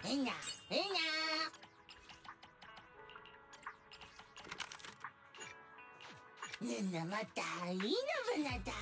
へなへな。ぬなまたいいのぶなだ。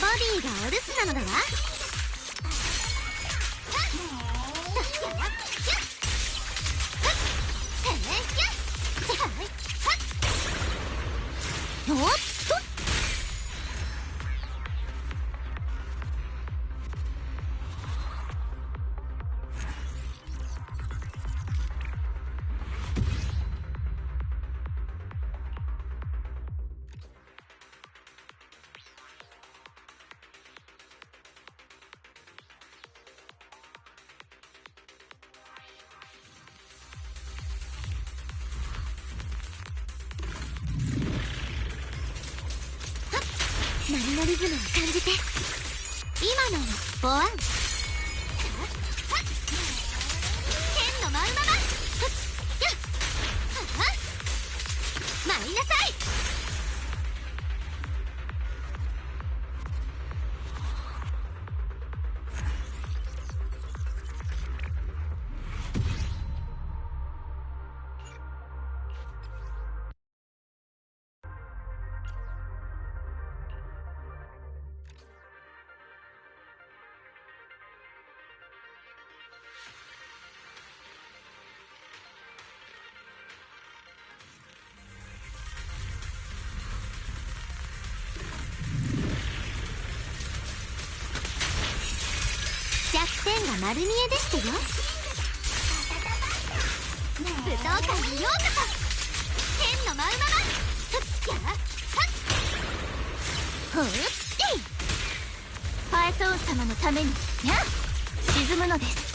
ボディがお留守なのだわ。おっと、波のリズムを感じて、今のボワン天の舞うまま、舞いなさい。弱点が丸見えでしてよ。武道館にようこそ。天の舞うまま、ほっファエトーン様のために沈むのです。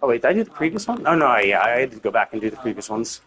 Oh wait, did I do the previous one? Oh no, yeah, I had to go back and do the previous ones.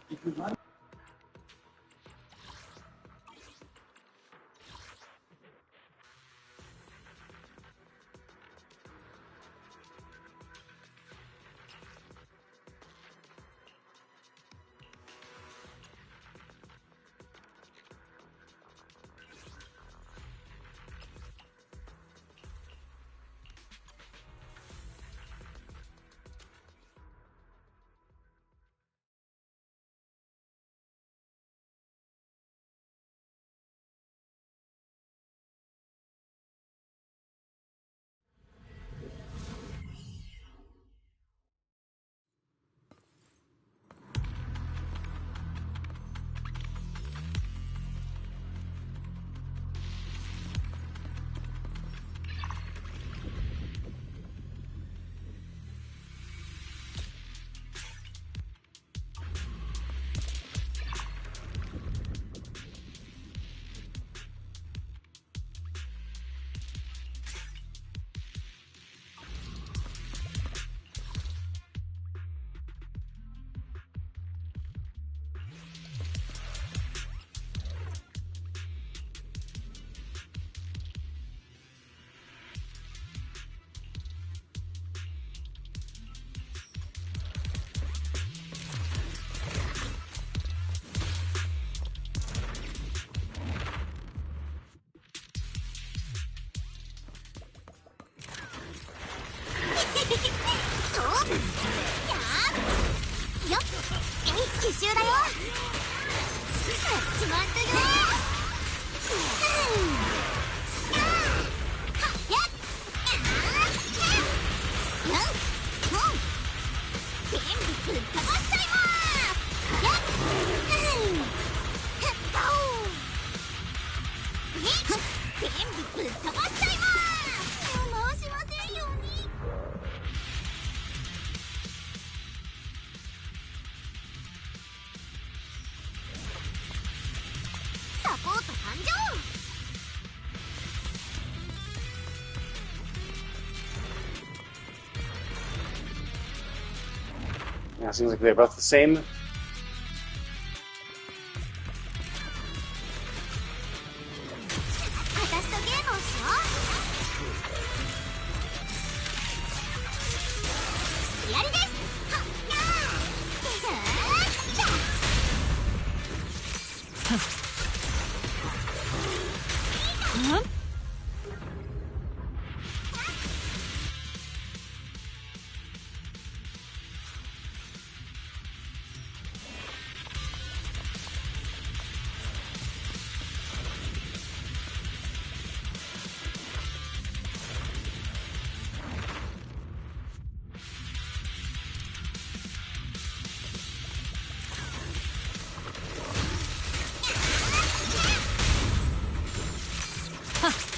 Yeah, seems like they're both the same.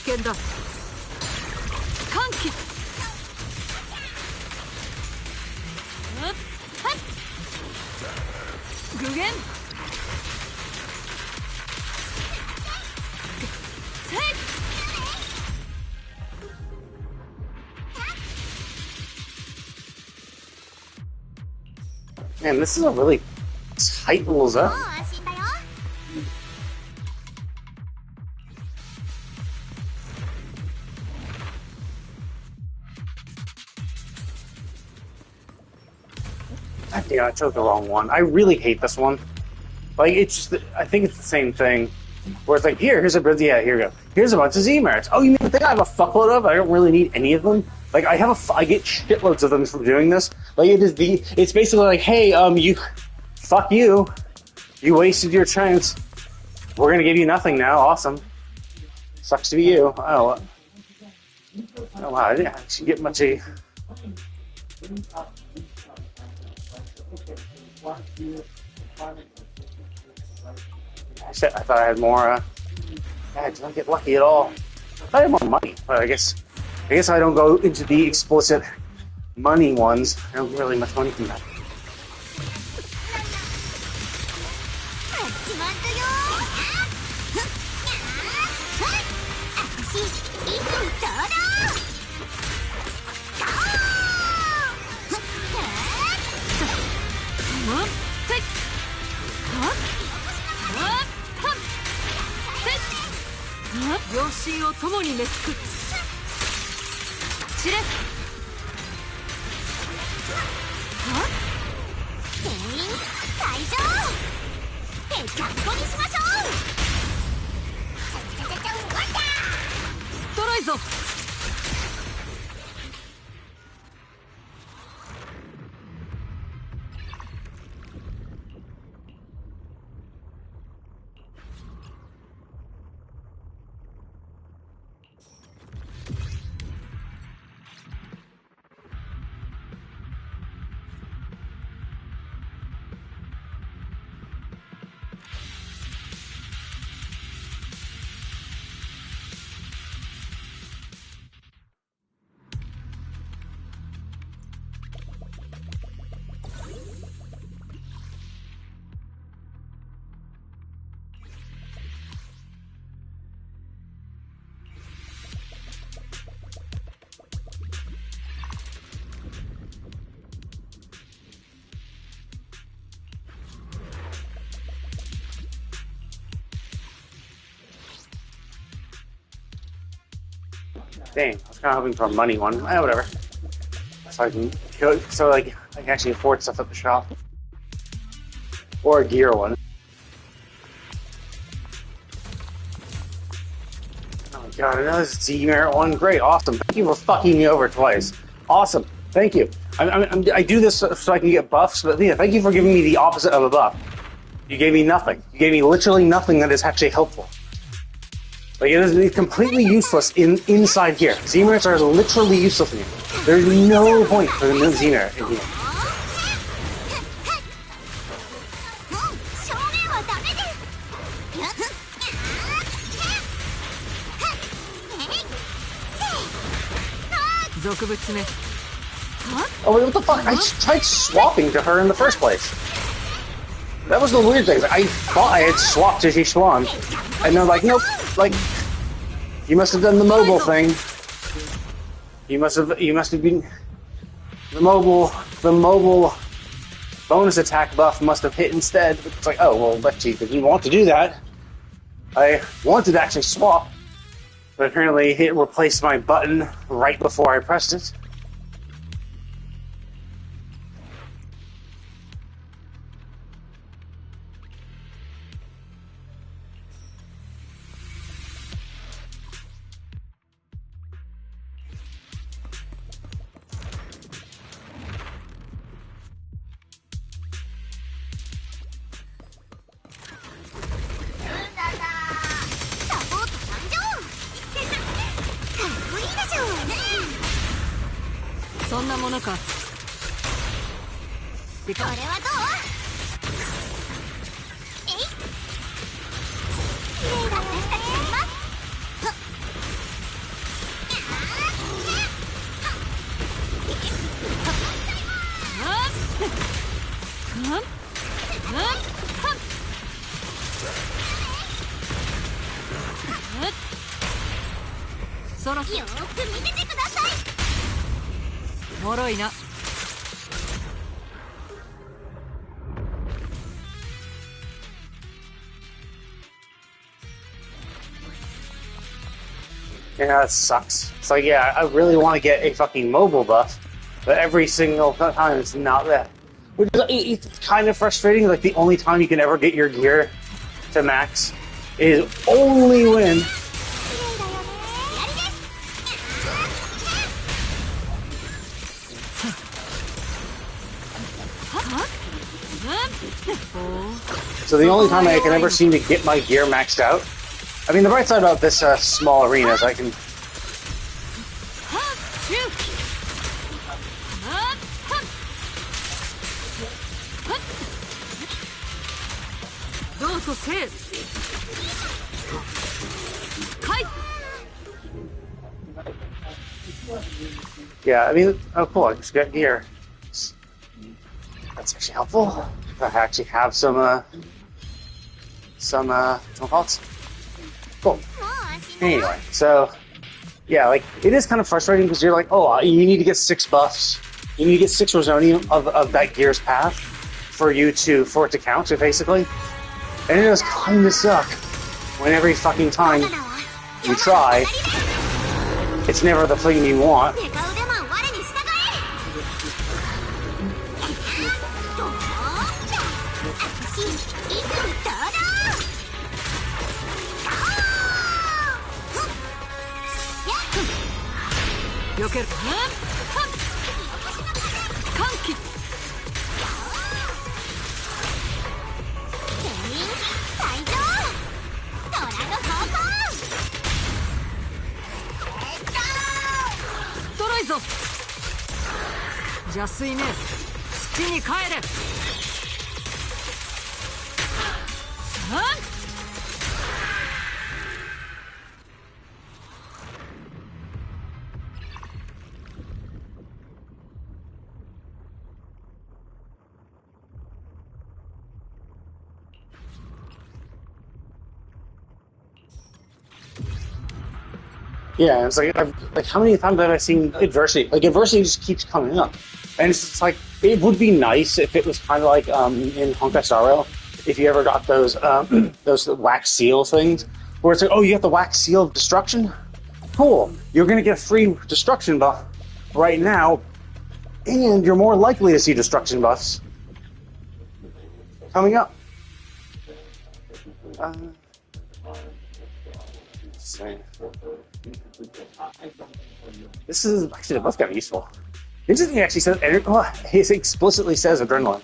Genda. Kanki. Gugen. Man, this is a really tight little zone. Yeah, I chose the wrong one. I really hate this one. Like, it's just, I think it's the same thing. Where it's like, here's a, yeah, here we go. Here's a bunch of Z-Merits. Oh, you mean the thing I have a fuckload of? I don't really need any of them. Like, I get shitloads of them from doing this. Like, it's basically like, hey, fuck you. You wasted your chance. We're gonna give you nothing now. Awesome. Sucks to be you. Oh wow, I didn't actually get much of... Shit, I thought I had more, I did not get lucky at all. I thought I had more money, but I guess I don't go into the explicit money ones. I don't get really much money from that. 共に滅す散れ。全員退場。ぺちゃっこにしましょう。ちゃちゃちゃちゃワンダー。ストライゾ。Dang, I was kind of hoping for a money one. Whatever. So I can actually afford stuff at the shop, or a gear one. Oh my god, another Z-Merit one. Great, awesome. Thank you for fucking me over twice. Awesome. Thank you. I do this so I can get buffs, but yeah, thank you for giving me the opposite of a buff. You gave me nothing. You gave me literally nothing that is actually helpful. Like, it is completely useless inside here. Z-Merits are literally useless in here. There's no point for the Z-Merit in here. Oh, wait, what the fuck? I tried swapping to her in the first place. That was the weird thing. I thought I had swapped to Shishuan. And they're like, nope, like, you must have done the mobile thing. You must have been, the mobile bonus attack buff must have hit instead. It's like, oh, well, but geez, if you want to do that, I wanted to actually swap, but apparently it replaced my button right before I pressed it. Yeah, that sucks. It's like, yeah, I really want to get a fucking mobile buff, but every single time it's not that. Which is, it's kind of frustrating. Like, the only time you can ever get your gear to max is only when so the only time I can ever seem to get my gear maxed out. I mean, the bright side about this small arena is I can. Yeah, I mean, oh cool, I just got gear. That's actually helpful. I actually have some thoughts. Cool. Anyway, so yeah, like, it is kind of frustrating because you're like, oh, you need to get 6 buffs. You need to get 6 Rosonium of that gear's path for it to count, basically. And it does kind of suck when every fucking time You try. It's never the thing you want. デカ腕マン我に従え。ドーンだ。私いつにどうだ。避ける。歓喜。全員退場。虎の方向。ストライゾ。邪水め、土に帰れ。Yeah, it's like how many times have I seen adversity? Like adversity just keeps coming up, and it's just like it would be nice if it was kind of like in Honkai Star Rail, if you ever got those wax seal things, where it's like, oh, you got the wax seal of destruction, cool, you're gonna get a free destruction buff right now, and you're more likely to see destruction buffs coming up. Let's see. This is actually both kind of useful. Interesting, actually says he explicitly says adrenaline.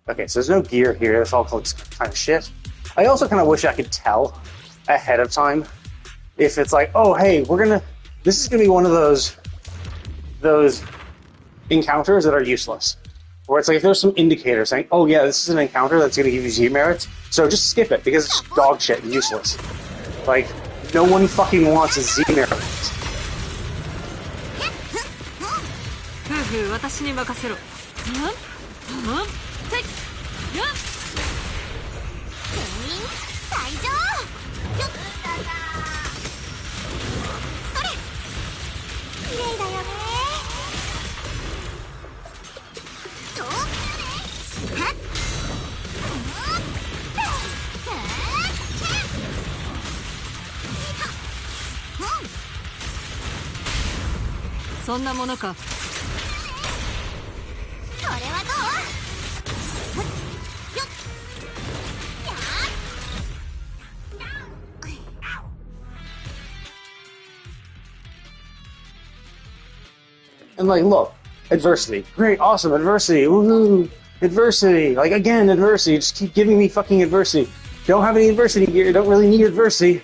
Okay, so there's no gear here. This all looks kind of shit. I also kind of wish I could tell ahead of time if it's like, oh, hey, this is gonna be one of those encounters that are useless. Where it's like if there's some indicator saying, oh yeah, this is an encounter that's gonna give you Z merits, so just skip it because it's dog shit and useless. Like, no one fucking wants a Z merit. 夫婦私に任せろ。全員退場。よっ。それ。綺麗だよね。と。はっ。そんなものか。これはどう？よっ。やっ。 And like, look, adversity, great, awesome, adversity, woohoo, adversity, like again, adversity, just keep giving me fucking adversity. Don't have any adversity gear, don't really need adversity.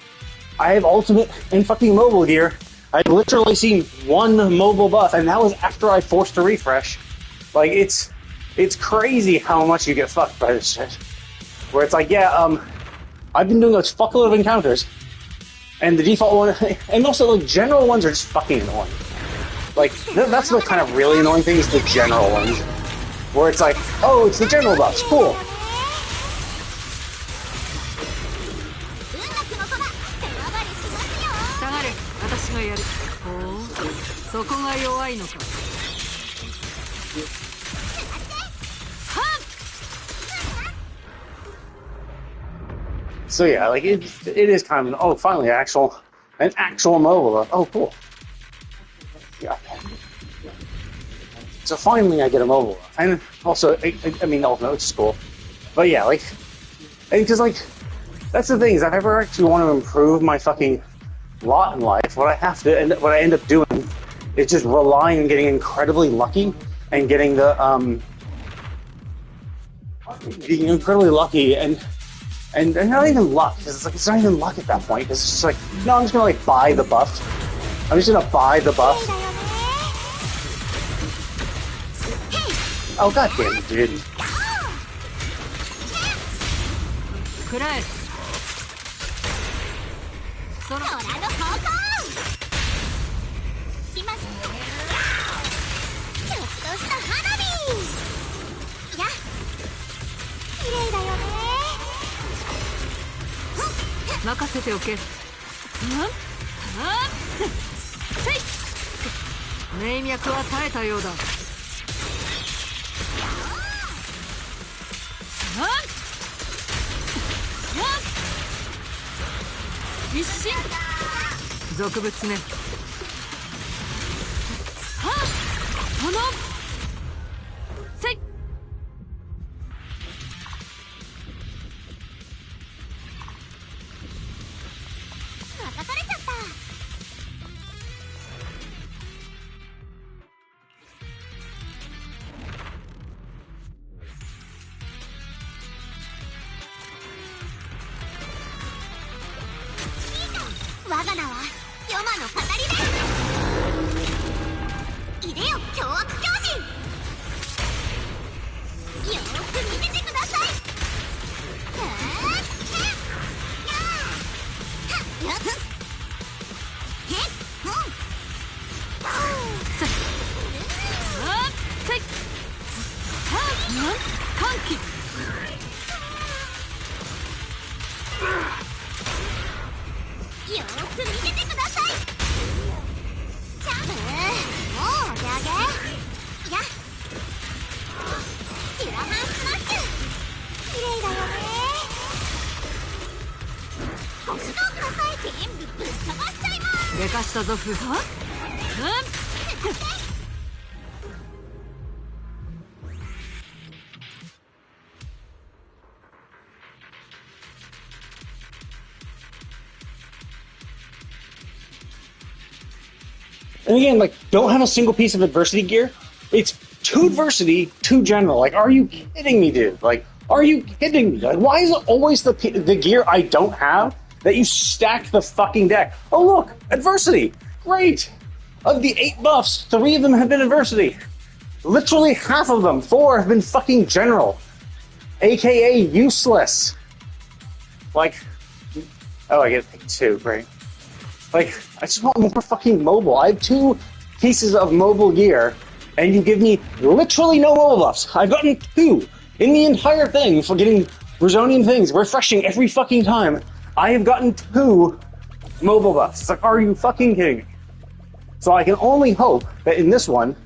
I have ultimate and fucking mobile gear. I've literally seen one mobile buff, and that was after I forced a refresh. Like, it's crazy how much you get fucked by this shit. Where it's like, yeah, I've been doing a fuckload of encounters, and the default one, and also, like, general ones are just fucking annoying. Like, that's the kind of really annoying thing is the general ones. Where it's like, oh, it's the general buffs, cool. 私がやる。ほう、そこが弱いのか。So yeah, like it is kind of oh, finally an actual mobile. Oh, cool. Yeah. So finally, I get a mobile, and also, I mean, ultimate, which is cool. But yeah, like, because like that's the thing is, if I ever actually want to improve my fucking lot in life, what I end up doing is just relying on getting incredibly lucky and getting the being incredibly lucky and not even luck, because it's not even luck at that point. It's just like, no, I'm just gonna like buy the buff. I'm just gonna buy the buff. Oh god damn it, dude. くらえ。その。虎の方向。います。ちょっとした花火。いや、綺麗だよね。任せておけ。命脈は耐えたようだ。一新俗物ね。はっこのせい任されちゃった。我が名はヨマの語り部。いでよ凶悪狂人。よーく見ててください。歓喜よーく見ててください。もうお手上げ。やティラハンスマッシュ。綺麗だよね。星の火災全部ぶっ飛ばしちゃいます。でかしたぞフハ。And again, like, don't have a single piece of adversity gear. It's 2 adversity, 2 general. Like, are you kidding me, dude? Like, are you kidding me? Like, why is it always the gear I don't have that you stack the fucking deck? Oh, look, adversity. Great. Of the 8 buffs, 3 of them have been adversity. Literally half of them, 4 have been fucking general. AKA useless. Like, oh, I get 2, right? Like, I just want more fucking mobile. I have 2 pieces of mobile gear, and you give me literally no mobile buffs. I've gotten 2 in the entire thing for getting Brazonian things, refreshing every fucking time. I have gotten 2 mobile buffs. It's like, are you fucking kidding me? So I can only hope that in this one,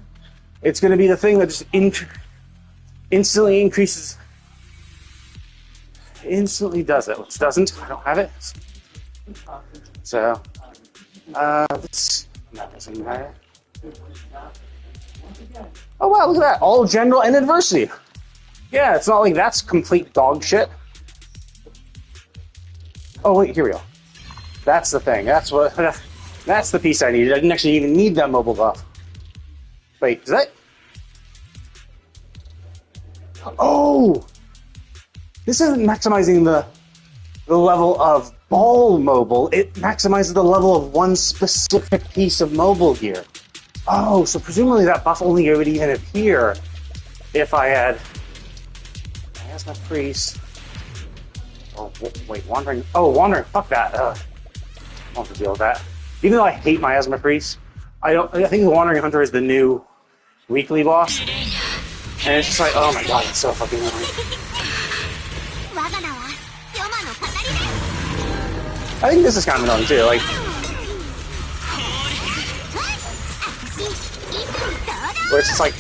it's going to be the thing that just instantly increases. Instantly does it, which doesn't. I don't have it. So. That doesn't matter. Oh wow, look at that. All general and adversity. Yeah, it's not like that's complete dog shit. Oh wait, here we go. That's the thing. That's the piece I needed. I didn't actually even need that mobile buff. Wait, is that? Oh! This isn't maximizing the level of ball mobile, it maximizes the level of one specific piece of mobile gear. Oh, so presumably that buff only would even appear if I had Miasma Priest. Oh, wait, Wandering. Oh, Wandering, fuck that. I don't have to deal with that. Even though I hate Miasma Priest, I think the Wandering Hunter is the new weekly boss. And it's just like, oh my god, it's so fucking annoying. I think this is kind of annoying too, like... where it's just like...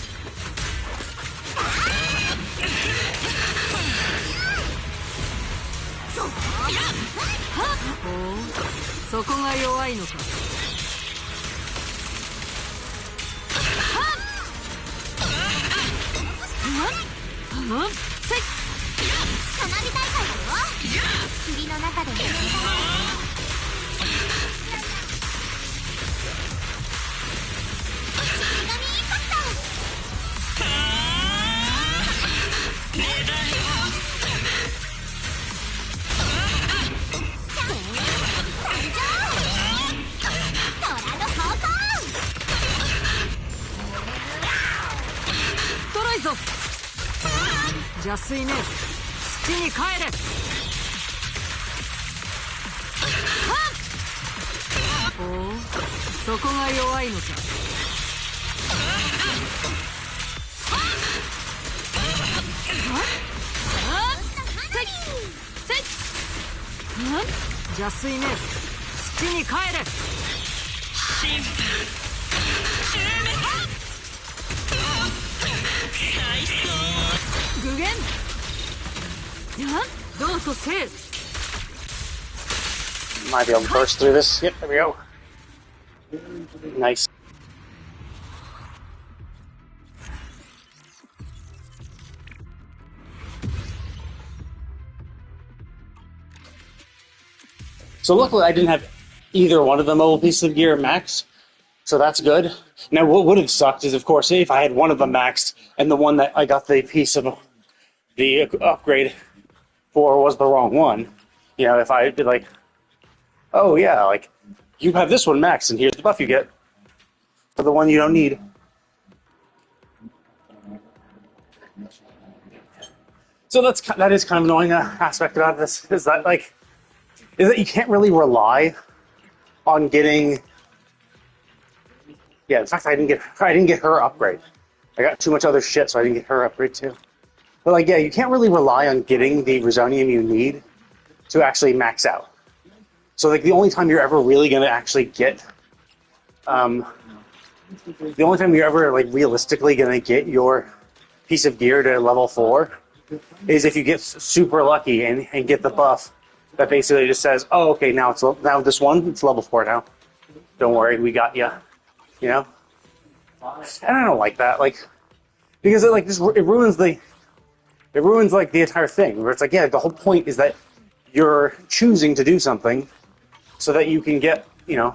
邪水ね、土に帰れ。おお、そこが弱いのか。邪水ね、土に帰れ。具現どうとせえ。Might be able to burst through this. Yep, there we go. Nice. So luckily I didn't have either one of the mobile pieces of gear max, so that's good. Now what would have sucked is, of course, if I had one of them maxed and the one that I got the piece of the upgrade for was the wrong one. You know, if I had been like, oh yeah, like, you have this one maxed and here's the buff you get for the one you don't need. So that is kind of annoying aspect about this, is that you can't really rely on getting. Yeah, in fact, I didn't get her upgrade. I got too much other shit, so I didn't get her upgrade too. But yeah, you can't really rely on getting the Resonium you need to actually max out. So the only time you're ever really going to actually get, the only time you're ever realistically going to get your piece of gear to level 4 is if you get super lucky and get the buff that basically just says, oh, okay, now this one, it's level 4 now. Don't worry, we got you. You know? And I don't like that, because it ruins the entire thing. Where it's yeah, the whole point is that you're choosing to do something so that you can get, to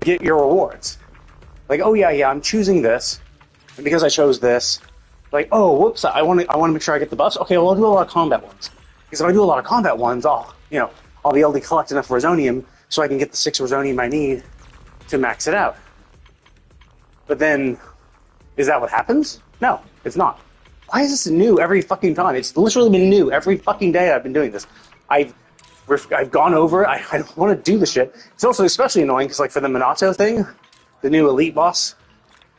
get your rewards. Oh yeah, I'm choosing this, and because I chose this, oh, whoops, I want to make sure I get the buffs. Okay, well, I'll do a lot of combat ones. Because if I do a lot of combat ones, I'll be able to collect enough Resonium so I can get the 6 Resonium I need to max it out. But then, is that what happens? No, it's not. Why is this new every fucking time? It's literally been new every fucking day I've been doing this. I've gone over it. I don't want to do the shit. It's also especially annoying because, for the Minato thing, the new elite boss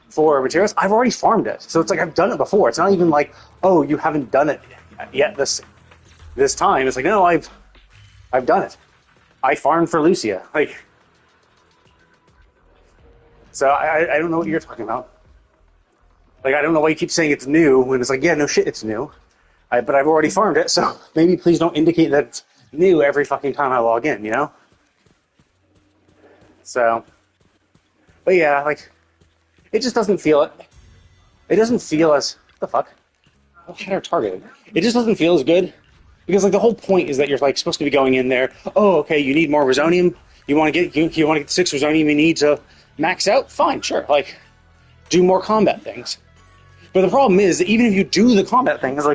for materials, I've already farmed it. So it's I've done it before. It's not even oh, you haven't done it yet this time. It's no, I've done it. I farmed for Lucia. So I don't know what you're talking about. I don't know why you keep saying it's new when it's yeah, no shit, it's new. But I've already farmed it, so maybe please don't indicate that it's new every fucking time I log in, So, but yeah, it just doesn't feel it. It doesn't feel as, what the fuck? I had her targeted. It just doesn't feel as good, because the whole point is that you're supposed to be going in there, oh, okay, you need more Resonium, you want to get the 6 Resonium you need to max out? Fine, sure, do more combat things. But the problem is that even if you do the combat things,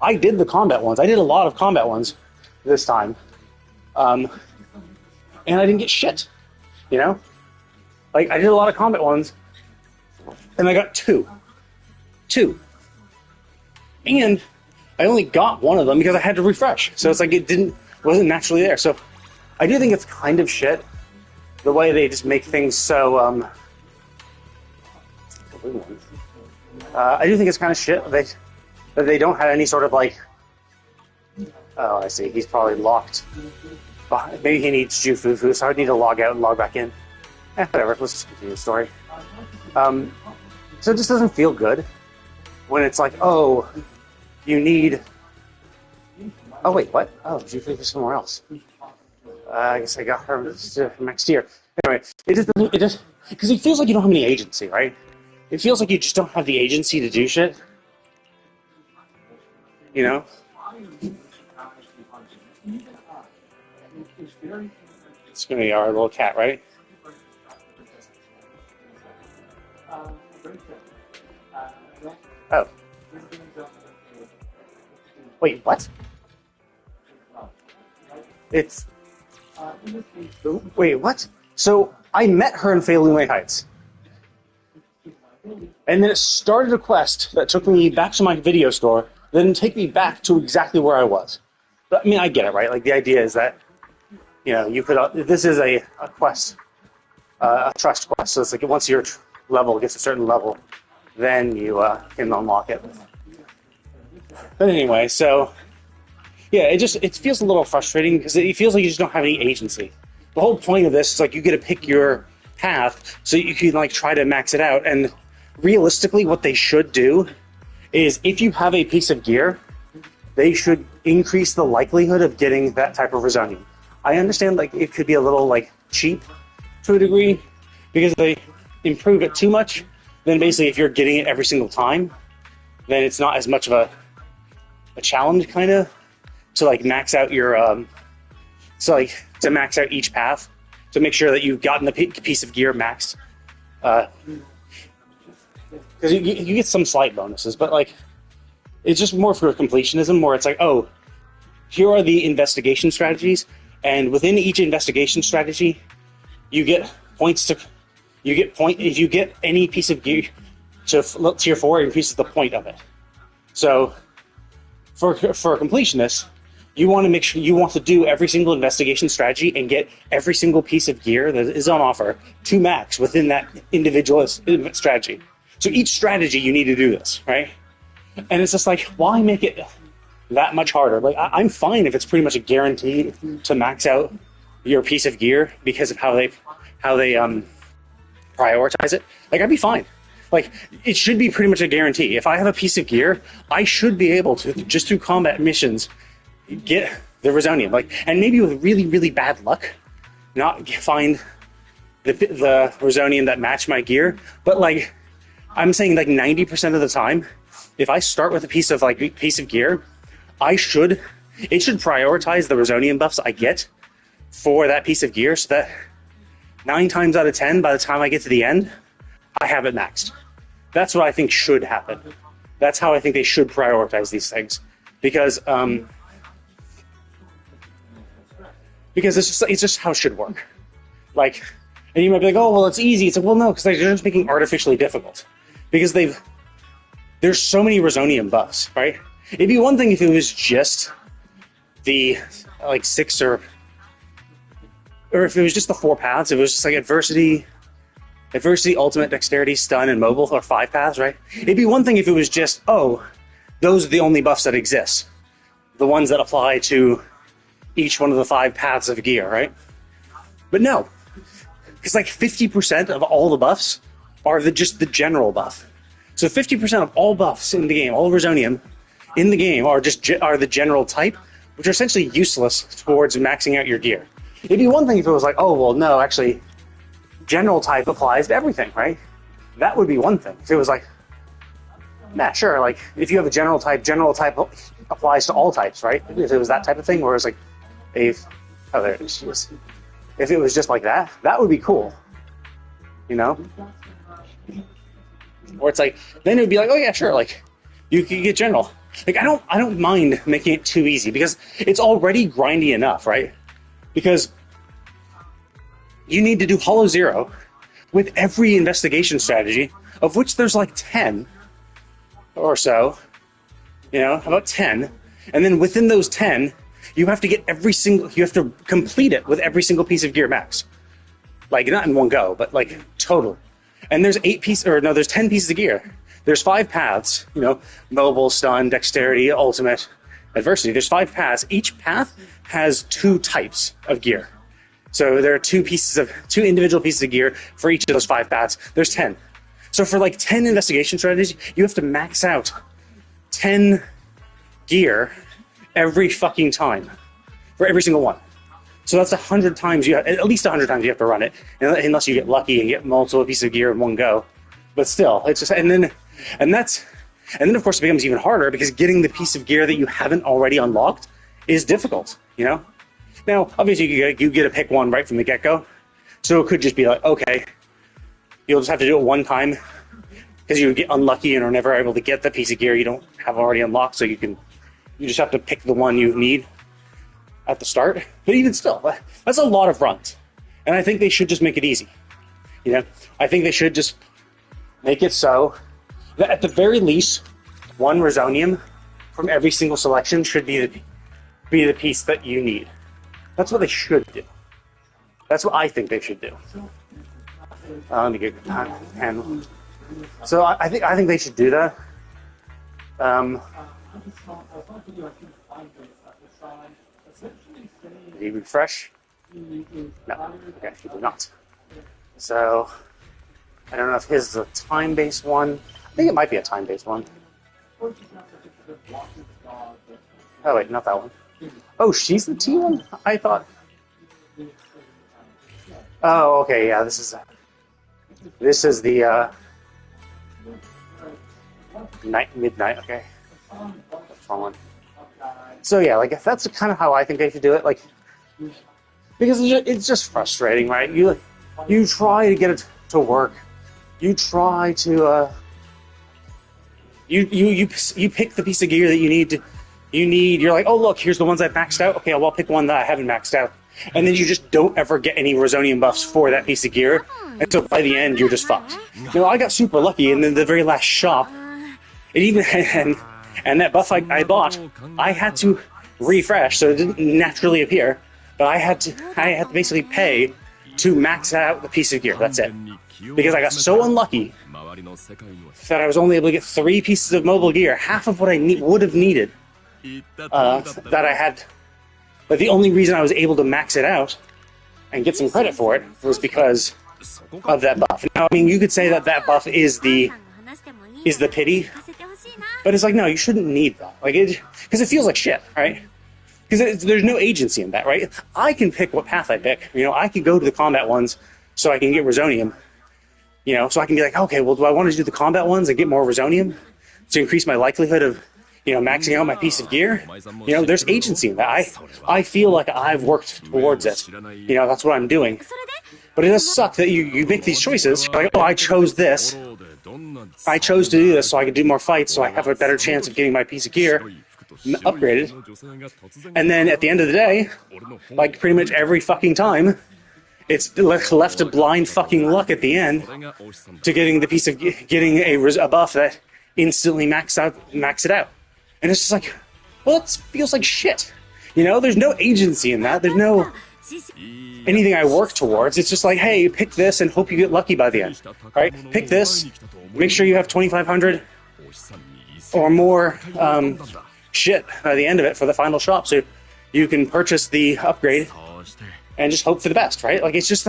I did the combat ones. I did a lot of combat ones this time. And I didn't get shit, I did a lot of combat ones, and I got 2. And I only got one of them because I had to refresh. So it's it wasn't naturally there. So I do think it's kind of shit, the way they just make things so, I do think it's kind of shit that they don't have any sort of oh, I see, he's probably locked. Maybe he needs Jufufu, so I need to log out and log back in. Whatever, let's just continue the story. So it just doesn't feel good when it's oh, you need... Oh wait, what? Oh, Jufufu somewhere else. I guess I got her from next year. Anyway, it just because it feels like you don't have any agency, right? It feels like you just don't have the agency to do shit. It's gonna be our little cat, right? Oh. Wait, what? Wait, what? So, I met her in Feilume Heights. And then it started a quest that took me back to my video store, then take me back to exactly where I was. But, I get it, right? The idea is that, you could... this is a quest, a trust quest, so it's once your level gets a certain level, then you can unlock it. But anyway, so... Yeah, it feels a little frustrating, because it feels like you just don't have any agency. The whole point of this is, you get to pick your path, so you can, try to max it out, and... Realistically, what they should do is, if you have a piece of gear, they should increase the likelihood of getting that type of Resonium. I understand like it could be a little like cheap to a degree because they improve it too much. Then basically, if you're getting it every single time, then it's not as much of a challenge kind of to like max out your to max out each path to make sure that you've gotten the piece of gear maxed. Because you get some slight bonuses, but like it's just more for completionism, where it's like, oh, here are the investigation strategies, and within each investigation strategy, you get points if you get any piece of gear to tier 4, it increases the point of it. So for completionists, you want to make sure you want to do every single investigation strategy and get every single piece of gear that is on offer to max within that individual strategy. So each strategy you need to do this, right? And it's just like, why make it that much harder? Like I'm fine if it's pretty much a guarantee to max out your piece of gear because of how they prioritize it. Like I'd be fine. Like it should be pretty much a guarantee. If I have a piece of gear, I should be able to just through combat missions get the Rosonium. Like, and maybe with really, really bad luck, not find the Rosonium that match my gear. But like I'm saying, like 90% of the time, if I start with a piece of gear, it should prioritize the Rosonium buffs I get for that piece of gear, so that 9 times out of 10, by the time I get to the end, I have it maxed. That's what I think should happen. That's how I think they should prioritize these things, because it's just how it should work. Like, and you might be like, oh well, it's easy. It's like, well, no, because they're just making it artificially difficult, because there's so many Rosonium buffs, right? It'd be one thing if it was just the like 6 or if it was just the 4 paths. If it was just like adversity, ultimate, dexterity, stun, and mobile, or 5 paths, right? It'd be one thing if it was just, oh, those are the only buffs that exist, the ones that apply to each one of the 5 paths of gear, right? But no, because like 50% of all the buffs are just the general buff. So 50% of all buffs in the game, all Rosonium in the game, are the general type, which are essentially useless towards maxing out your gear. It'd be one thing if it was like, oh well, no, actually, general type applies to everything, right? That would be one thing. If it was like, nah, sure, like if you have a general type applies to all types, right? If it was that type of thing, where it's like, there she is. If it was just like that, that would be cool, you know? Or it's like, then it would be like, oh yeah, sure, like you could get general. Like I don't mind making it too easy, because it's already grindy enough, right? Because you need to do Hollow Zero with every investigation strategy, of which there's like 10 or so, you know, about 10. And then within those 10, you have to complete it with every single piece of gear max. Like, not in one go, but like total. And there's 10 pieces of gear. There's 5 paths, you know, mobile, stun, dexterity, ultimate, adversity. There's 5 paths. Each path has 2 types of gear. So there are 2 individual pieces of gear for each of those 5 paths. There's 10. So for like 10 investigation strategies, you have to max out 10 gear every fucking time for every single one. So that's 100 times at least 100 times you have to run it, unless you get lucky and get multiple pieces of gear in one go. But still, it's just and then of course it becomes even harder, because getting the piece of gear that you haven't already unlocked is difficult, you know? Now, obviously you get to pick one right from the get-go. So it could just be like, okay, you'll just have to do it one time because you get unlucky and are never able to get the piece of gear you don't have already unlocked, so you just have to pick the one you need at the start. But even still, that's a lot of runs. And I think they should just make it easy. You know, I think they should just make it so that at the very least, one Rosonium from every single selection should be the piece that you need. That's what they should do. That's what I think they should do. Let me get the hand. So I think they should do that. Did he refresh? No. Okay, he did not. So I don't know if his is a time-based one. I think it might be a time-based one. Oh wait, not that one. Oh, she's the T one? I thought Oh, okay, yeah, this is the midnight. Okay, that's wrong one. So yeah, like that's kind of how I think they should do it. Like, because it's just frustrating, right? You try to get it to work. You try to you pick the piece of gear that you need. You're like, oh look, here's the ones I've maxed out. Okay, well I'll pick one that I haven't maxed out, and then you just don't ever get any Rosonium buffs for that piece of gear, and so by the end you're just fucked. You know, I got super lucky, and then the very last shop, it even and that buff I bought, I had to refresh, so it didn't naturally appear, but I had to basically pay to max out the piece of gear. That's it, because I got so unlucky that I was only able to get 3 pieces of mobile gear, half of what I would have needed. That I had, but the only reason I was able to max it out and get some credit for it was because of that buff. Now, I mean, you could say that buff is the pity, but it's like, no, you shouldn't need that, like it, because it feels like shit, right? Because there's no agency in that, right? I can pick what path I pick. You know, I can go to the combat ones so I can get Rosonium. You know, so I can be like, okay, well, do I want to do the combat ones and get more Rosonium to increase my likelihood of, you know, maxing out my piece of gear? You know, there's agency in that. I feel like I've worked towards it. You know, that's what I'm doing. But it does suck that you make these choices. You're like, oh, I chose this. I chose to do this so I could do more fights, so I have a better chance of getting my piece of gear upgraded. And then at the end of the day, like pretty much every fucking time, it's left to blind fucking luck at the end to getting the piece of getting a buff that instantly max it out. And it's just like, well, it feels like shit. You know, there's no agency in that. There's no anything I work towards. It's just like, hey, pick this and hope you get lucky by the end. All right, pick this. Make sure you have 2,500 or more shit by the end of it for the final shop, so you can purchase the upgrade and just hope for the best, right? Like, it's just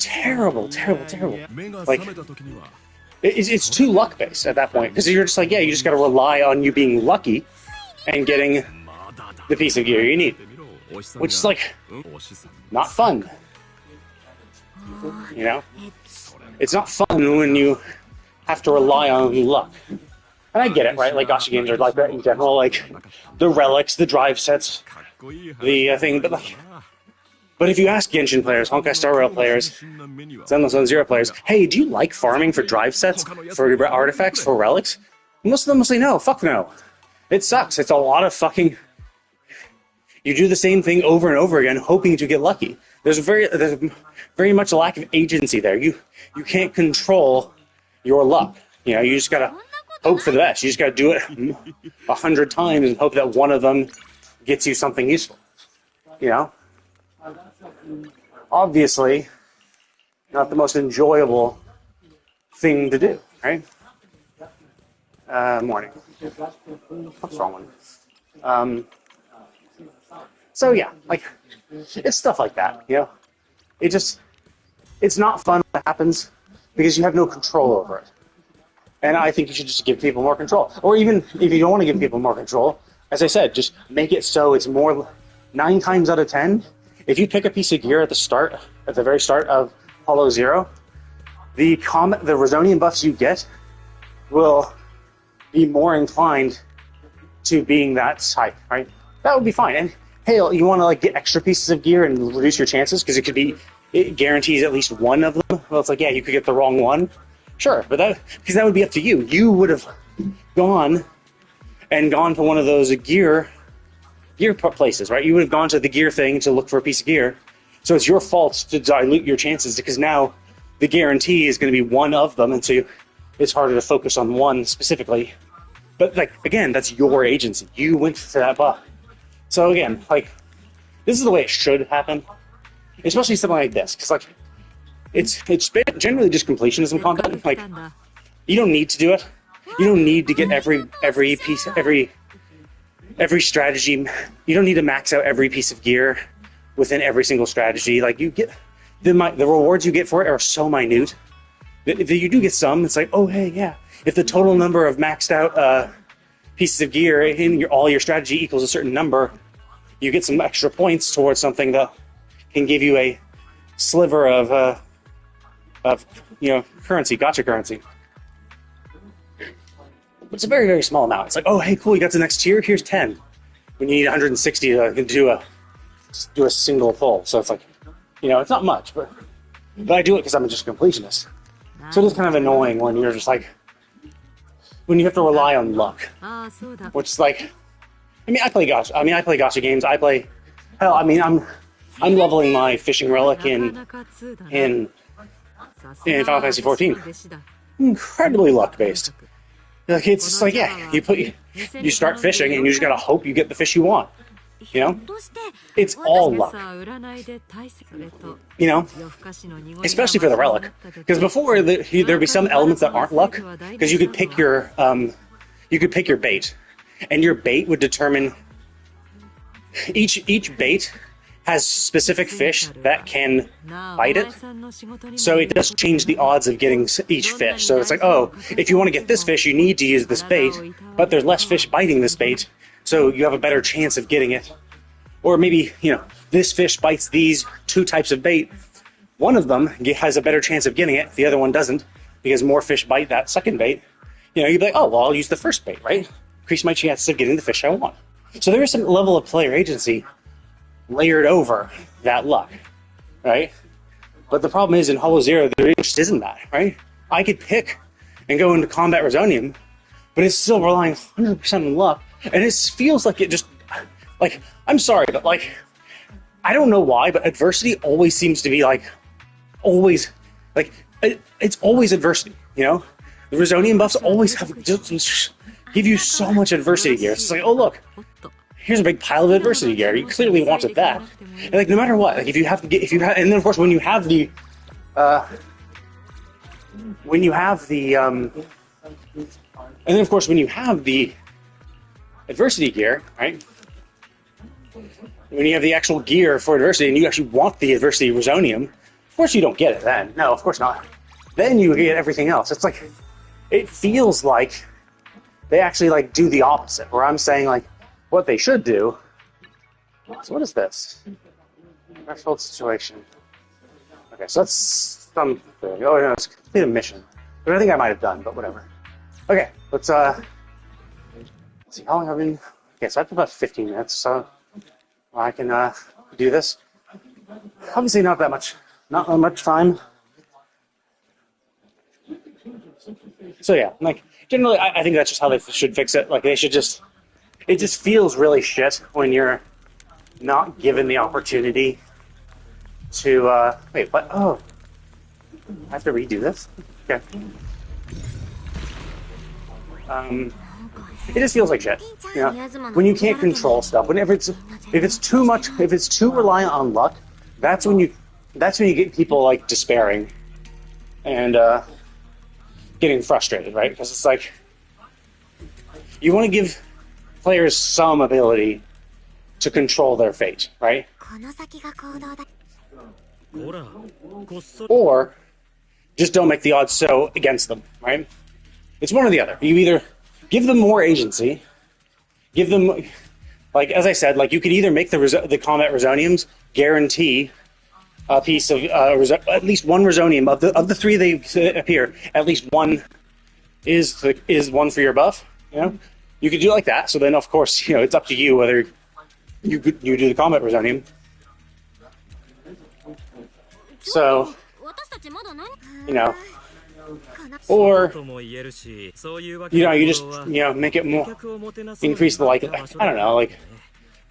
terrible. Like, it's too luck-based at that point, because you're just like, yeah, you just got to rely on you being lucky and getting the piece of gear you need, which is, like, not fun. You know? It's not fun when you have to rely on luck. And I get it, right? Like, gacha games are like that in general, like, the relics, the drive sets, the thing, but, like... But if you ask Genshin players, Honkai Star Rail players, Zenless Zone Zero players, hey, do you like farming for drive sets, for artifacts, for relics? Most of them will say no, fuck no. It sucks. It's a lot of fucking... You do the same thing over and over again, hoping to get lucky. There's very much a lack of agency there. You can't control your luck. You know, you just gotta hope for the best. You just gotta do it 100 times and hope that one of them gets you something useful. You know? Obviously, not the most enjoyable thing to do, right? Morning. What's wrong one? So yeah, like, it's stuff like that, you know? It's not fun when it happens because you have no control over it. And I think you should just give people more control. Or even if you don't want to give people more control, as I said, just make it so it's more 9 times out of 10. If you pick a piece of gear at the very start of Hollow Zero, the Rosonium buffs you get will be more inclined to being that type, right? That would be fine. And hey, you want to like get extra pieces of gear and reduce your chances because it guarantees at least one of them. Well, it's like, yeah, you could get the wrong one. Sure, but because that would be up to you. You would have gone to one of those gear places, right? You would have gone to the gear thing to look for a piece of gear. So it's your fault to dilute your chances because now the guarantee is going to be one of them, and so it's harder to focus on one specifically. But like again, that's your agency. You went to that buff. So again, like this is the way it should happen, especially something like this, because like it's generally just completionism content. Like you don't need to do it. You don't need to get every piece, every strategy. You don't need to max out every piece of gear within every single strategy. Like you get the rewards you get for it are so minute. If you do get some, it's like, oh hey, yeah. If the total number of maxed out pieces of gear in all your strategy equals a certain number, you get some extra points towards something that can give you a sliver of currency, gotcha currency. But it's a very, very small amount. It's like, oh, hey, cool, you got to the next tier. Here's 10. When you need 160 to do a single pull. So it's like, it's not much, but I do it because I'm just a completionist. So it is kind of annoying when you're just like, when you have to rely on luck, which is like, I play gacha games. I'm leveling my fishing relic in Final Fantasy 14. Incredibly luck based. Like it's just like, yeah, you start fishing and you just gotta hope you get the fish you want. It's all luck. Especially for the relic, because before there'd be some elements that aren't luck, because you could pick your bait, and your bait would determine each bait has specific fish that can bite it, so it does change the odds of getting each fish. So it's like, oh, if you want to get this fish, you need to use this bait, but there's less fish biting this bait, so you have a better chance of getting it. Or maybe, this fish bites these two types of bait. One of them has a better chance of getting it, the other one doesn't, because more fish bite that second bait. You'd be like, oh, well, I'll use the first bait, right? Increase my chances of getting the fish I want. So there is some level of player agency layered over that luck, right? But the problem is in Hollow Zero, there just isn't that, right? I could pick and go into Combat Resonium, but it's still relying 100% on luck, and it feels like it just, like, I'm sorry, but like, I don't know why, but adversity always seems to be like, always, like, it's always adversity, The Resonium buffs always just give you so much adversity gear. It's like, oh look, here's a big pile of adversity gear. You clearly wanted that. And like, no matter what, like, and then of course when you have the adversity gear, right? When you have the actual gear for adversity and you actually want the adversity Resonium, of course you don't get it then. No, of course not. Then you get everything else. It's like, it feels like they actually like do the opposite, where I'm saying like, what they should do. So what is this? Threshold situation. Okay, so that's something. Oh no, it's complete a mission. But I think I might have done, but whatever. Okay, let's see how long I've been. Okay, so I have about 15 minutes, so I can do this. Obviously not that much time. So yeah, like generally I think that's just how they should fix it. Like they should just, it just feels really shit when you're not given the opportunity to wait, what? Oh, I have to redo this? Okay. It just feels like shit. When you can't control stuff, if it's too reliant on luck, that's when you get people like despairing and getting frustrated, right? Because it's like you want to give players some ability to control their fate, right? Or just don't make the odds so against them, right? It's one or the other. You either give them more agency, give them, like as I said, like you could either make the combat Resoniums guarantee a piece of at least one Resonium of the three they appear. At least one is one for your buff. You could do it like that. So then, of course, it's up to you whether you do the combat Resonium. So, or you just make it more, increase the I don't know, like.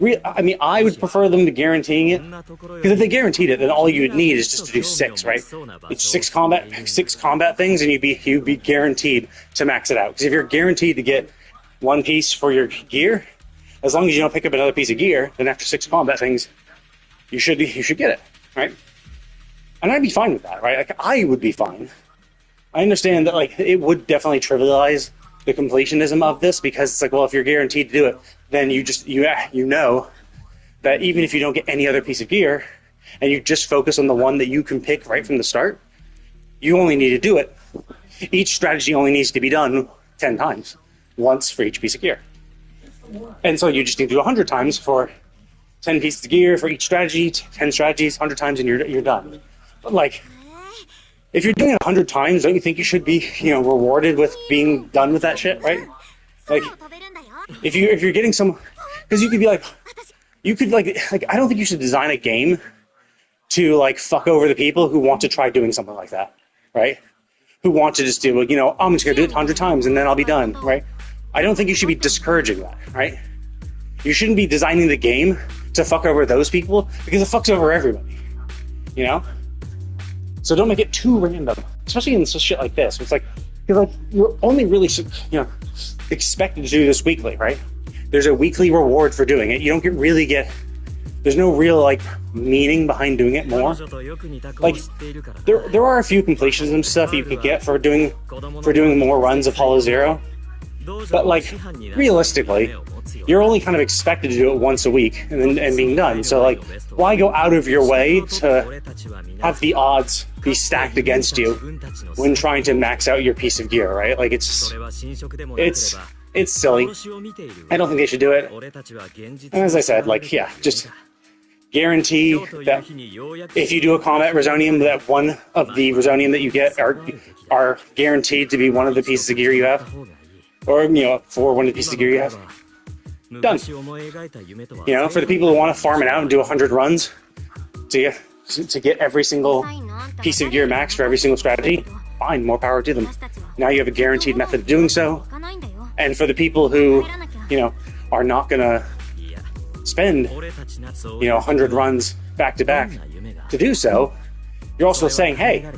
I would prefer them to guaranteeing it, because if they guaranteed it, then all you would need is just to do 6, right? It's 6 combat things, and you'd be guaranteed to max it out. Because if you're guaranteed to get one piece for your gear, as long as you don't pick up another piece of gear, then after 6 combat things, you should get it, right? And I'd be fine with that, right? Like, I would be fine. I understand that like it would definitely trivialize the completionism of this, because it's like, well, if you're guaranteed to do it, then you know that even if you don't get any other piece of gear, and you just focus on the one that you can pick right from the start, you only need to do it. Each strategy only needs to be done 10 times, once for each piece of gear. And so you just need to do 100 times for 10 pieces of gear for each strategy, 10 strategies, 100 times, and you're done. But like, if you're doing it 100 times, don't you think you should be, rewarded with being done with that shit, right? Like, if you're getting some, because you could be like, I don't think you should design a game to like fuck over the people who want to try doing something like that, right? Who want to just do, I'm just gonna do it 100 times and then I'll be done, right? I don't think you should be discouraging that, right? You shouldn't be designing the game to fuck over those people because it fucks over everybody, So don't make it too random, especially in shit like this. It's like, because like you're only really, expected to do this weekly, right? There's a weekly reward for doing it. You don't really get. There's no real like meaning behind doing it more. Like there are a few completions and stuff you could get for doing more runs of Hollow Zero, but like realistically, you're only kind of expected to do it once a week and being done. So like, why go out of your way to have the odds be stacked against you when trying to max out your piece of gear, right? Like it's silly. I don't think they should do it. And as I said, like, yeah, just guarantee that if you do a combat Resonium, that one of the Resonium that you get are guaranteed to be one of the pieces of gear you have, or for one of the pieces of gear you have. Done. For the people who want to farm it out and do 100 runs to get every single piece of gear max for every single strategy, fine, more power to them. Now you have a guaranteed method of doing so. And for the people who, are not gonna spend, 100 runs back to back to do so, you're also saying, hey,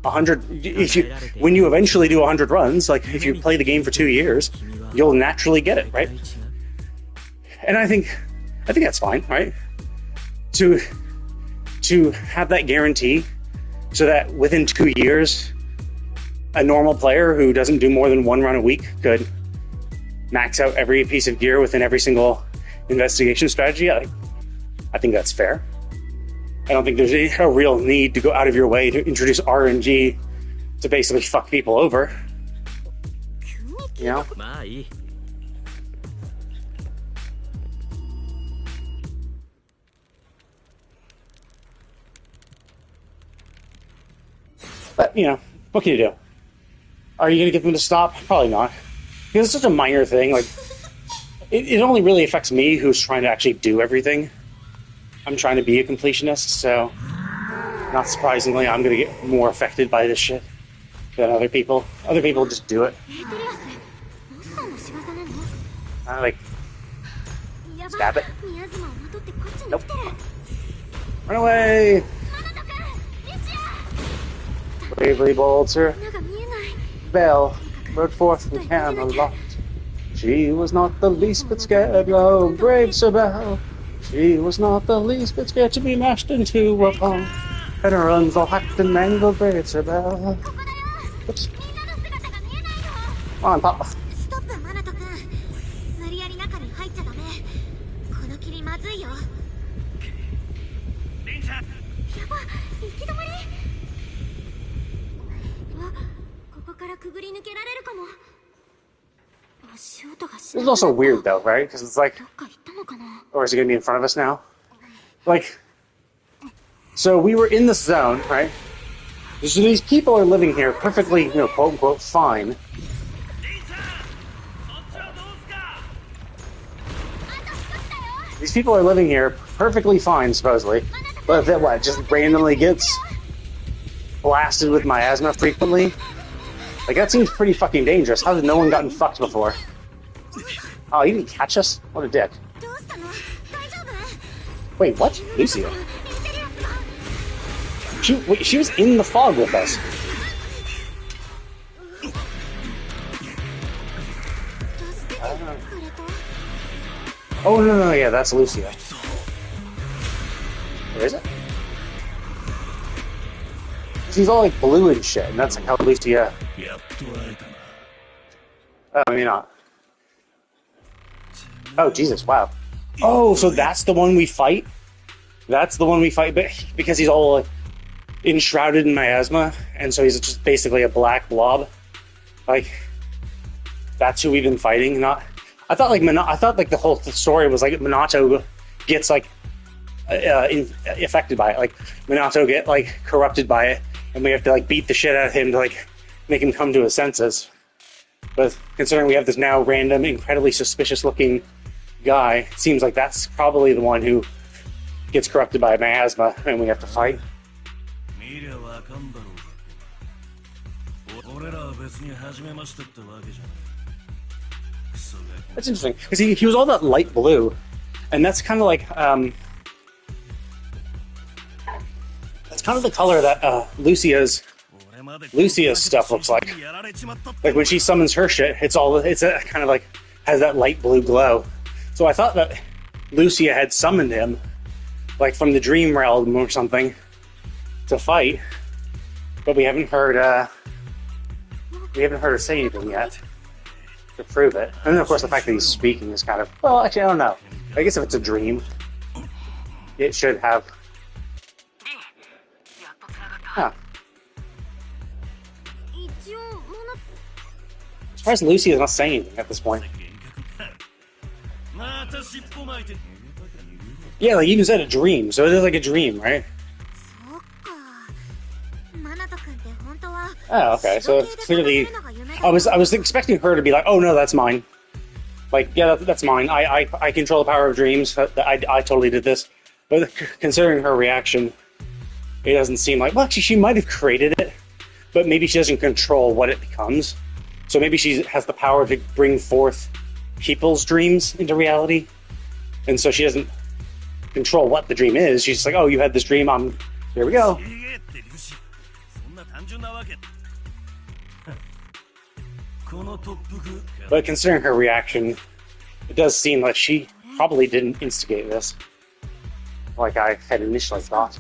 100. When you eventually do 100 runs, like if you play the game for 2 years, you'll naturally get it, right? And I think that's fine, right? To have that guarantee, so that within 2 years, a normal player who doesn't do more than one run a week could max out every piece of gear within every single investigation strategy. I think that's fair. I don't think there's a real need to go out of your way to introduce RNG to basically fuck people over. But, what can you do? Are you going to get them to stop? Probably not. Because it's such a minor thing. Like, it only really affects me, who's trying to actually do everything. I'm trying to be a completionist, so not surprisingly, I'm going to get more affected by this shit than other people. Other people just do it. Stab it. Nope. Run away! Bravely bold Sir Belle rode forth from Camelot. She was not the least bit scared, oh, brave Sir Belle. She was not the least bit scared to be mashed into a pond. And her runs all hacked and mangled, brave Sir Belle. Oops. Come on, Pop. This is also weird though, right? Because it's like, or is it going to be in front of us now? Like, so we were in this zone, right? So these people are living here perfectly, quote unquote, fine. These people are living here perfectly fine, supposedly. But if it, just randomly gets blasted with miasma frequently? Like, that seems pretty fucking dangerous. How has no one gotten fucked before? Oh, he didn't catch us? What a dick. Wait, what? Lucia? She was in the fog with us. Oh, no, yeah, that's Lucia. Where is it? She's all like blue and shit, and that's like how Lucia... Oh, maybe not. Oh, Jesus, wow. Oh, so that's the one we fight? That's the one we fight because he's all like, enshrouded in miasma, and so he's just basically a black blob. Like, that's who we've been fighting. I thought the whole story was like Minato gets like affected by it. Like Minato get like corrupted by it, and we have to like beat the shit out of him to like make him come to his senses. But considering we have this now random, incredibly suspicious-looking guy, it seems like that's probably the one who gets corrupted by miasma, and we have to fight. That's interesting, because he was all that light blue, and that's kind of like, that's kind of the color that Lucia's stuff looks like. Like when she summons her shit, it's kind of like, has that light blue glow. So I thought that Lucia had summoned him, like from the dream realm or something, to fight, but we haven't heard her say anything yet to prove it. And then of course the fact that he's speaking is kind of, well, actually I don't know. I guess if it's a dream, it should have. Huh. I'm surprised Lucy is not saying anything at this point. Yeah, like you even said a dream, so it is like a dream, right? Oh, okay. So it's clearly, I was expecting her to be like, "Oh no, that's mine." Like, yeah, that's mine. I control the power of dreams. I totally did this. But considering her reaction, it doesn't seem like. Well, actually, she might have created it, but maybe she doesn't control what it becomes. So maybe she has the power to bring forth people's dreams into reality, and so she doesn't control what the dream is. She's just like, "Oh, you had this dream. Here we go." But considering her reaction, it does seem like she probably didn't instigate this, like I had initially thought.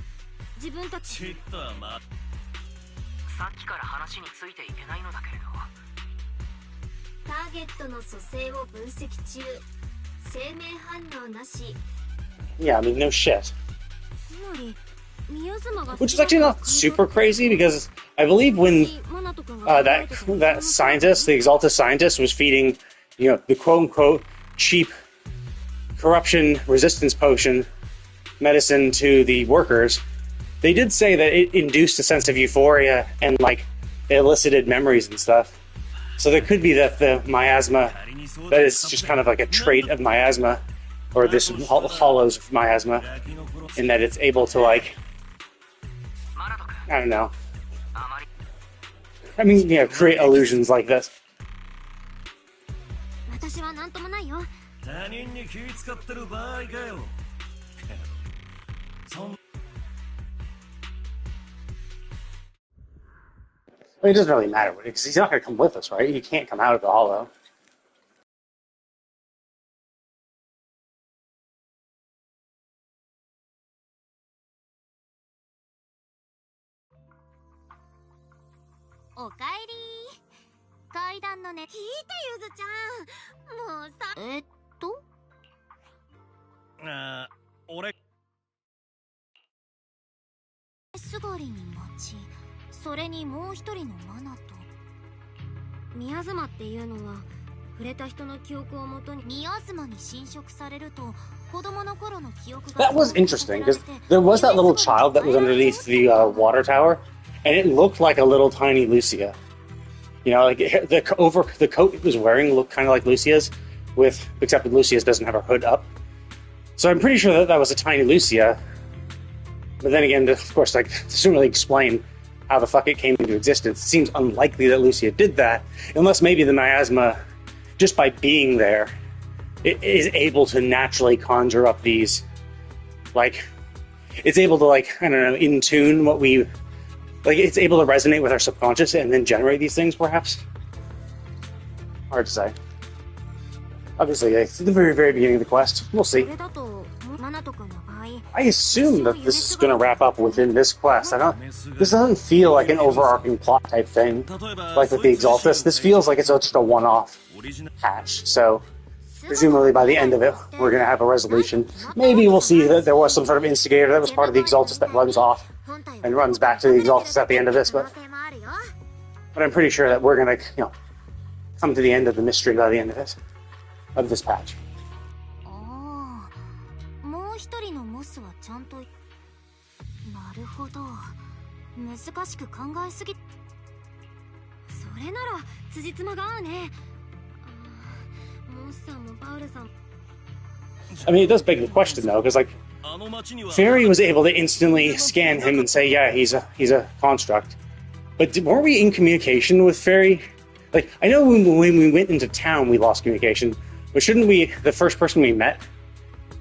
Yeah, I mean, no shit. Which is actually not super crazy, because I believe when that scientist, the Exaltus scientist, was feeding, the quote-unquote cheap corruption resistance potion medicine to the workers, they did say that it induced a sense of euphoria and, like, it elicited memories and stuff. So there could be that the miasma, that is just kind of like a trait of miasma, or this hollows of miasma, in that it's able to, like, I don't know. I mean, create illusions like this. Well, it doesn't really matter, because he's not going to come with us, right? He can't come out of the hollow. That was interesting, because there was that little child that was underneath the water tower, and it looked like a little tiny Lucia. Like the coat it was wearing looked kind of like Lucia's, except that Lucia's doesn't have her hood up. So I'm pretty sure that was a tiny Lucia. But then again, of course, like, it doesn't really explain how the fuck it came into existence. It seems unlikely that Lucia did that, unless maybe the miasma, just by being there, it is able to naturally conjure up these, like, it's able to, like, I don't know, in tune what we, like, it's able to resonate with our subconscious and then generate these things, perhaps? Hard to say. Obviously, it's the very, very beginning of the quest. We'll see. I assume that this is going to wrap up within this quest. This doesn't feel like an overarching plot type thing, like with the Exaltus. This feels like it's just a one-off patch. So, presumably by the end of it, we're going to have a resolution. Maybe we'll see that there was some sort of instigator that was part of the Exaltus that runs off and runs back to the Exaltus at the end of this. But I'm pretty sure that we're going to, come to the end of the mystery by the end of this patch. るほど。難しく考えすぎ。それなら辻褄が合うね。モスさんもパウルさん。 I mean, it does beg the question though, because like Fairy was able to instantly scan him and say, "Yeah, he's a construct." But weren't we in communication with Fairy? Like, I know when we went into town, we lost communication, but shouldn't we, the first person we met,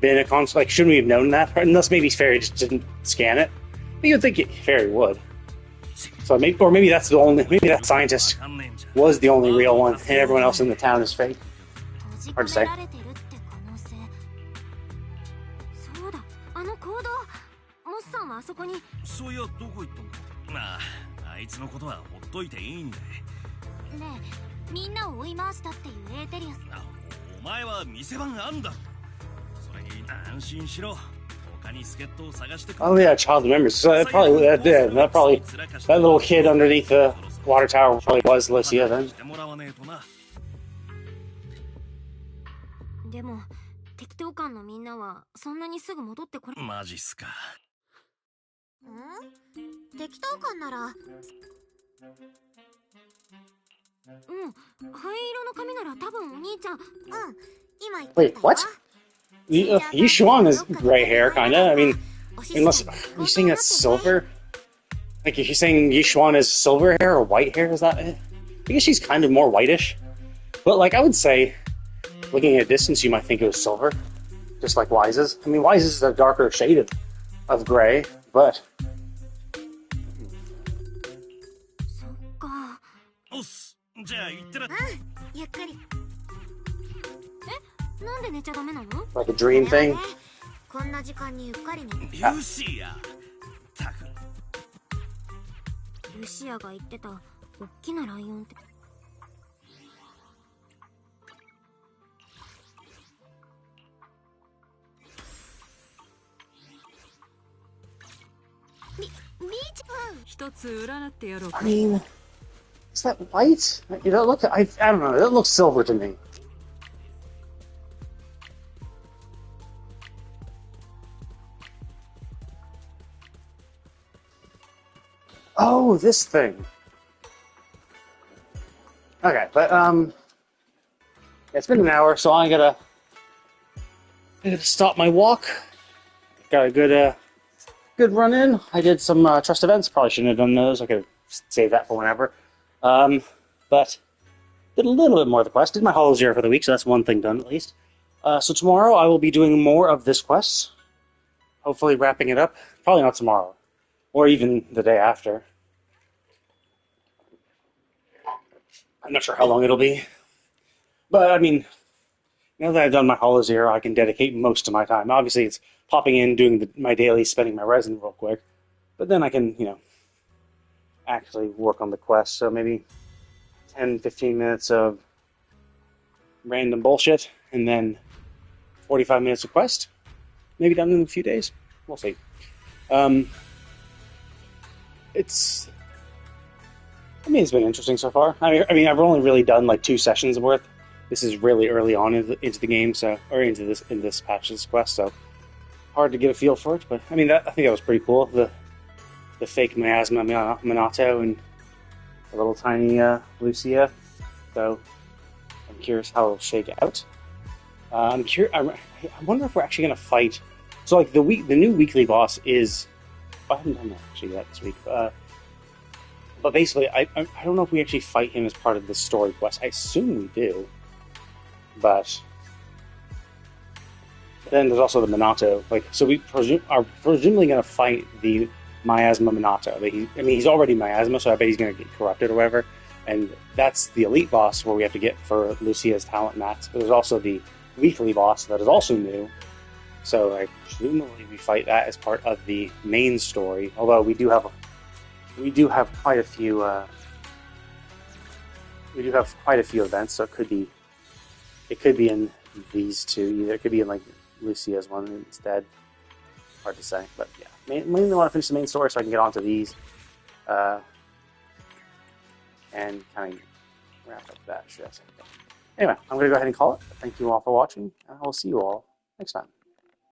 been a construct? Like, shouldn't we have known that? Unless maybe Fairy just didn't scan it. But you'd think Fairy would. So maybe that's the only. Maybe that scientist was the only real one, and everyone else in the town is fake. Hard to say. そうだ、あの行動。モスさんはあそこに。そういや、どこ行ったんだ。まあ、あいつのことはほっといていいんだ。ねえ、みんなを追い回したっていうエーテリアス。お前は店番あんだろ。それに安心しろ。他に助っ人を探してくれ。 Oh yeah, child members. So that probably that little kid underneath the water tower probably was Lucia then. でも適当感のみんなはそんなにすぐ戻ってこれ。マジっすか。適当感なら。うん、灰色の髪なら多分お兄ちゃん。うん、今言ってた。 Wait, what? Yishuan is gray hair, kinda. I mean, unless are you saying that's silver? Like, if you're saying Yishuan is silver hair or white hair, is that it? I guess she's kind of more whitish. But like, I would say, looking at a distance, you might think it was silver, just like Wise's. I mean, Wise is a darker shade of gray, but. そっか。おっす。じゃあ行ってらっ。ゆっくり。なんで寝ちゃダメなの？ Like a dream thing. こんな時間にうっかり寝。ルシア。たく。ルシアが言ってた大きなライオンって。一つ占ってやろうか。 I mean, is that white? You know, look, I don't know. It looks silver to me. Oh, this thing. Okay, but it's been an hour, so I gotta stop my walk. Got a good run in. I did some trust events. Probably shouldn't have done those. I could save that for whenever. But did a little bit more of the quest. Did my Hollow Zero for the week, so that's one thing done at least. So tomorrow I will be doing more of this quest. Hopefully wrapping it up. Probably not tomorrow. Or even the day after. I'm not sure how long it'll be. But, I mean, now that I've done my Hollow Zero, I can dedicate most of my time. Obviously, it's popping in, doing my daily, spending my resin real quick. But then I can, actually work on the quest. So maybe 10, 15 minutes of random bullshit, and then 45 minutes of quest. Maybe done in a few days. We'll see. It's been interesting so far. I mean, I've only really done like 2 sessions worth. This is really early on into the game, into this patch's quest, so hard to get a feel for it. But I mean, I think that was pretty cool. The fake Miasma Minato and the little tiny Lucia. So I'm curious how it'll shake out. I'm curious. I wonder if we're actually going to fight. So like the new weekly boss is. I haven't done that actually yet this week. But basically, I don't know if we actually fight him as part of the story quest. I assume we do. But then there's also the Minato. So we are presumably going to fight the Miasma Minato. He's already Miasma, so I bet he's going to get corrupted or whatever. And that's the elite boss where we have to get for Lucia's talent mats. But there's also the weekly boss that is also new. So presumably we fight that as part of the main story. Although we do have quite a few. We do have quite a few events, so it could be in these two. Either it could be in like Lucia's one instead. Hard to say, but yeah. Mainly want to finish the main story so I can get onto these, and kind of wrap up that shit. Anyway, I'm gonna go ahead and call it. Thank you all for watching. I will see you all next time.